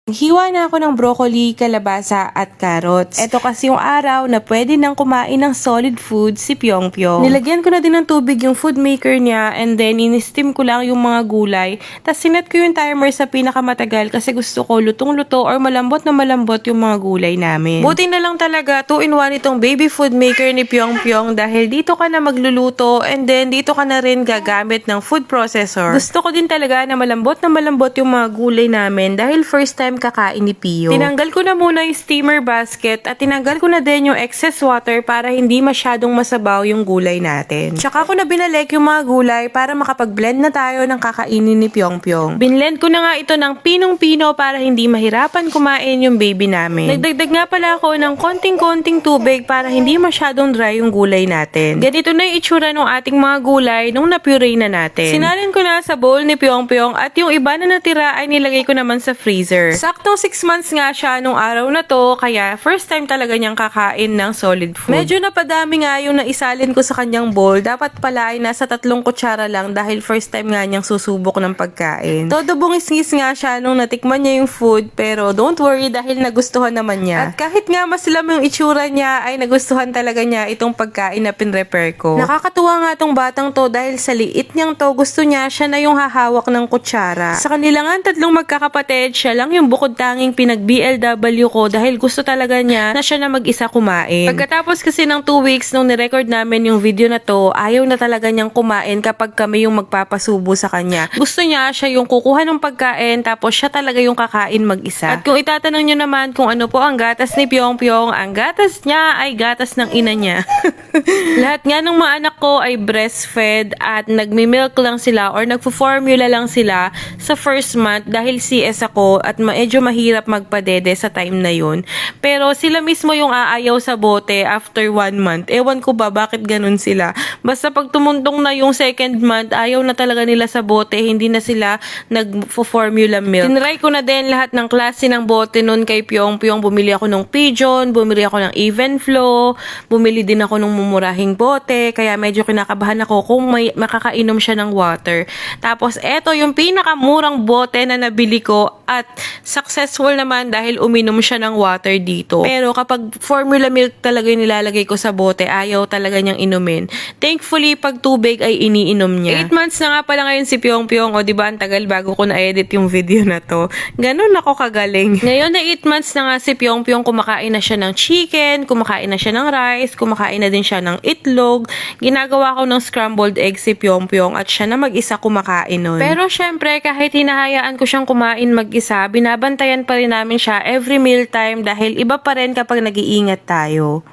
Hiwa na ako ng broccoli, kalabasa at carrots. Ito kasi yung araw na pwede nang kumain ng solid food si Pyong Pyong. Nilagyan ko na din ng tubig yung food maker niya and then in-steam ko lang yung mga gulay. Tapos sinet ko yung timer sa pinakamatagal kasi gusto ko lutong-luto or malambot na malambot yung mga gulay namin. Buti na lang talaga 2-in-1 itong baby food maker ni Pyong Pyong dahil dito ka na magluluto and then dito ka na rin gagamit ng food processor. Gusto ko din talaga na malambot yung mga gulay namin dahil first time kakain ni Pio. Tinanggal ko na muna yung steamer basket at tinanggal ko na din yung excess water para hindi masyadong masabaw yung gulay natin. Tsaka ko na binalik yung mga gulay para makapag-blend na tayo ng kakainin ni Pyong Pyong. Binlend ko na nga ito ng pinong-pino para hindi mahirapan kumain yung baby namin. Nagdagdag nga pala ako ng konting-konting tubig para hindi masyadong dry yung gulay natin. Ganito na yung itsura ng ating mga gulay nung na-puree na natin. Sinalin ko na sa bowl ni Pyong Pyong at yung iba na natira ay nilagay ko naman sa freezer. Saktong 6 months nga siya nung araw na to, kaya first time talaga niyang kakain ng solid food. Medyo napadami nga yung naisalin ko sa kanyang bowl. Dapat pala ay nasa 3 kutsara lang dahil first time nga niyang susubok ng pagkain. Todo bungis-ngis nga siya nung natikman niya yung food, pero don't worry dahil nagustuhan naman niya. At kahit nga maslam yung itsura niya, ay nagustuhan talaga niya itong pagkain na pinrepare ko. Nakakatuwa nga tong batang to dahil sa liit niyang to, gusto niya siya na yung hahawak ng kutsara. Sa kanila nga 3 magkakapatid, siya lang yung bukod tanging pinag-BLW ko dahil gusto talaga niya na siya na mag-isa kumain. Pagkatapos kasi ng 2 weeks nung nirecord namin yung video na to, ayaw na talaga niyang kumain kapag kami yung magpapasubo sa kanya. Gusto niya siya yung kukuha ng pagkain tapos siya talaga yung kakain mag-isa. At kung itatanong niyo naman kung ano po ang gatas ni Pyong Pyong, ang gatas niya ay gatas ng ina niya. Lahat nga ng mga anak ko ay breastfed at nagmi-milk lang sila or nagfo-formula lang sila sa first month dahil CS ako at medyo mahirap magpadede sa time na yun. Pero sila mismo yung aayaw sa bote after 1 month. Ewan ko ba bakit ganun sila. Basta pag tumuntong na yung second month, ayaw na talaga nila sa bote. Hindi na sila nag-formula milk. Tinry ko na din lahat ng klase ng bote nun kay Pyong Pyong. Bumili ako ng Pigeon, bumili ako ng Evenflo, bumili din ako ng mumurahing bote. Kaya medyo kinakabahan ako kung may makakainom siya ng water. Tapos eto yung pinakamurang bote na nabili ko at successful naman dahil uminom siya ng water dito. Pero kapag formula milk talaga yung nilalagay ko sa bote, ayaw talaga niyang inumin. Thankfully, pag tubig ay iniinom niya. 8 months na nga pala ngayon si Pyong Pyong. O diba, ang tagal bago ko na-edit yung video na to. Ganun ako kagaling. Ngayon na 8 months na nga si Pyong Pyong, kumakain na siya ng chicken, kumakain na siya ng rice, kumakain na din siya ng itlog. Ginagawa ko ng scrambled egg si Pyong Pyong at siya na mag-isa kumakain nun. Pero syempre, kahit hinahayaan ko siyang kumain mag-isa, binabantayan pa rin namin siya every meal time dahil iba pa rin kapag nag-iingat tayo.